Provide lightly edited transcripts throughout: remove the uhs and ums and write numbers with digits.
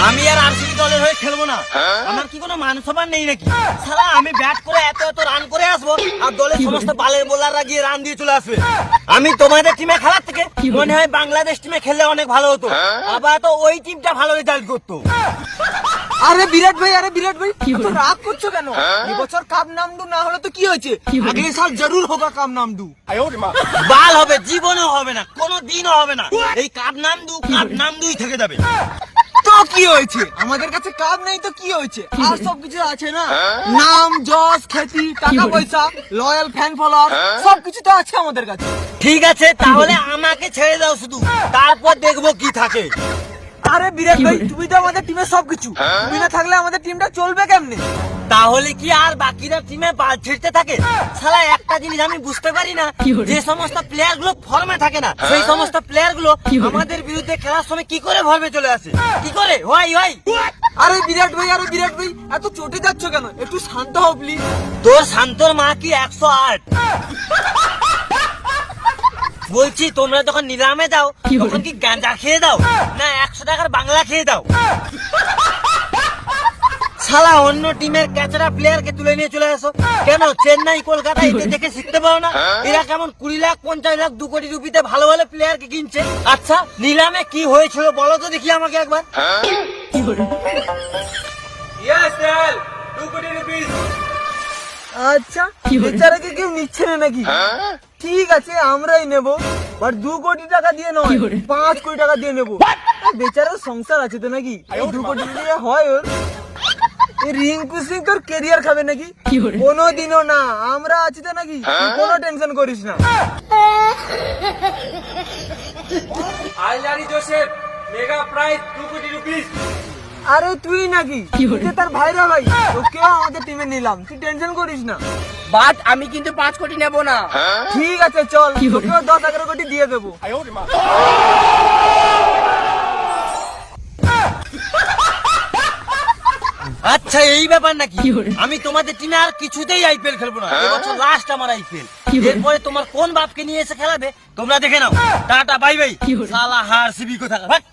আমি আর আরসিবি দলের হয়ে খেলবো না। আমার কি কোনো মান সম্মান নেই নাকি? সারা আমি ব্যাট করে এত এত রান করে আসবো আর দলের সমস্ত বালের বোলাররা গিয়ে রান দিয়ে চলে আসবে। আমি তোমাদের টিমে খেলার থেকে মনে হয় বাংলাদেশ টিমে খেললে অনেক ভালো হতো, আবার তো ওই টিমটা ভালো রেজাল্ট করতো। আরে বিরাট ভাই এত রাগ করছো কেন? এবছর কাপ নামদু না হলে তো কি হয়েছে, আগলে সাল জরুর হোগা কাপ নামদু। বাল হবে, জীবনেও হবে না, কোনো দিনও হবে না। এই কাপ নামদুই থেকে যাবে। তো কি হয়েছে, আমাদের কাছে কাপ নেই তো কি হয়েছে, আর সব কিছু আছে না। নাম, যশ, খ্যাতি, টাকা পয়সা, লয়াল ফ্যান ফলোয়ার সবকিছু তো আছে আমাদের কাছে। ঠিক আছে, তাহলে আমাকে ছেড়ে দাও শুধু, তারপর দেখবো কি থাকে। আরে বিরাট ভাই, তুমি তো আমাদের টিমের সবকিছু, তুমি না থাকলে আমাদের টিমটা চলবে কেমনে? তাহলে কি আর বাকিরা টিমে বাল ছিড়তে থাকে? শালা একটা জিনিস আমি বুঝতে পারি না, যে সমস্ত প্লেয়ার গুলো ফর্মে থাকে না সেই সমস্ত প্লেয়ার গুলো আমাদের বিরুদ্ধে খেলার সময় কি করে ফর্মে চলে আসে, কি করে হয়? আরে বিরাট ভাই এত চটে যাচ্ছ কেন, একটু শান্ত হও প্লিজ। তোর শান্তর মা কি 108? বলছি তোমরা যখন নিলামে দাও তখন কি গাঁজা খেয়ে দাও না 100 টাকার বাংলা খেয়ে দাও? শালা অন্য টিমের ক্যাচরা প্লেয়ারকে তুলে নিয়ে চলে আসো কেন? চেন্নাই, কলকাতা এতে দেখে শিখতে পারো না? এরা কেমন 20 লাখ 50 লাখ 2 কোটি রুপিতে ভালো ভালো প্লেয়ারকে কিনছে। আচ্ছা নিলামে কি হয়েছিল বলো তো দেখি আমাকে একবার। আচ্ছা, বেচারাকে কেউ নিচ্ছে না নাকি? ঠিক আছে, আমরাই নেব, বাট 2 কোটি টাকা দিয়ে নয়, 5 কোটি টাকা দিয়ে নেবো। বেচারার সংসার আছে তো নাকি, 2 কোটি দিয়ে হয় ওর? রিঙ্কু সিং তোর কেরিয়ার খাবে নাকি? কোনোদিনও না, আমরা আছি তো নাকি, কোনো টেনশন করিস না। আইলারি জোসেফ, মেগা প্রাইজ 2 কোটি রুপিস। আরে তুই নাকি, তুই তার ভাইরা ভাই, তোকেও আমাদের টিমে নিলাম, তুই টেনশন করিস না। বাট আমি কিন্তু 5 কোটি নেব না। ঠিক আছে চল, তোকেও 10-11 কোটি দিয়ে দেবো। আচ্ছা এই ব্যাপার নাকি? আমি তোমাদের টিমে আর কিছুতেই আইপিএল খেলবো না, এবছর লাস্ট আমার আইপিএল। এরপরে তোমার কোন বাপকে নিয়ে এসে খেলাবে তোমরা দেখে নাও। টাটা বাই বাই, শালা হারসিবি কোথাকার। ভাগ।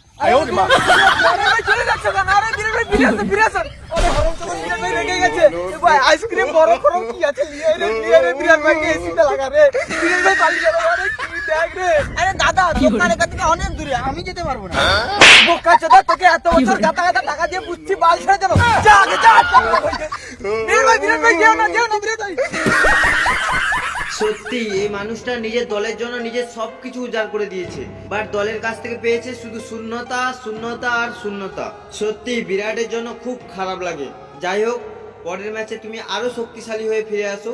চলে যাচ্ছে কেন? আরে বিরাট ভাই ফিরে আসেন। আরে হারামজাদা বিরাট ভাই রেগে গেছে। এ ভাই আইসক্রিম বড় করো কি আছে, নিয়ে রে বিরাট ভাইকে এসিতে লাগা রে। বিরাট ভাই পালিয়ে গেল, আরে কি দেখ রে। আরে দাদা, দোকান এখান থেকে অনেক দূরে, আমি যেতে পারবো না। বোকা চোদা, তোকে এত বছর গাতা টাকা দিয়ে বুঝছি, বাল ছেড়ে দেবো। যা আগে যা। বিরাট ভাই যেও না বিরাট ভাই। সত্যি এই মানুষটা নিজের দলের জন্য নিজের সবকিছু উজাড় করে দিয়েছে, বাট দলের কাছ থেকে পেয়েছে শুধু শূন্যতা আর শূন্যতা। সত্যি বিরাটের জন্য খুব খারাপ লাগে। যাই হোক, পরের ম্যাচে তুমি আরো শক্তিশালী হয়ে ফিরে আসো।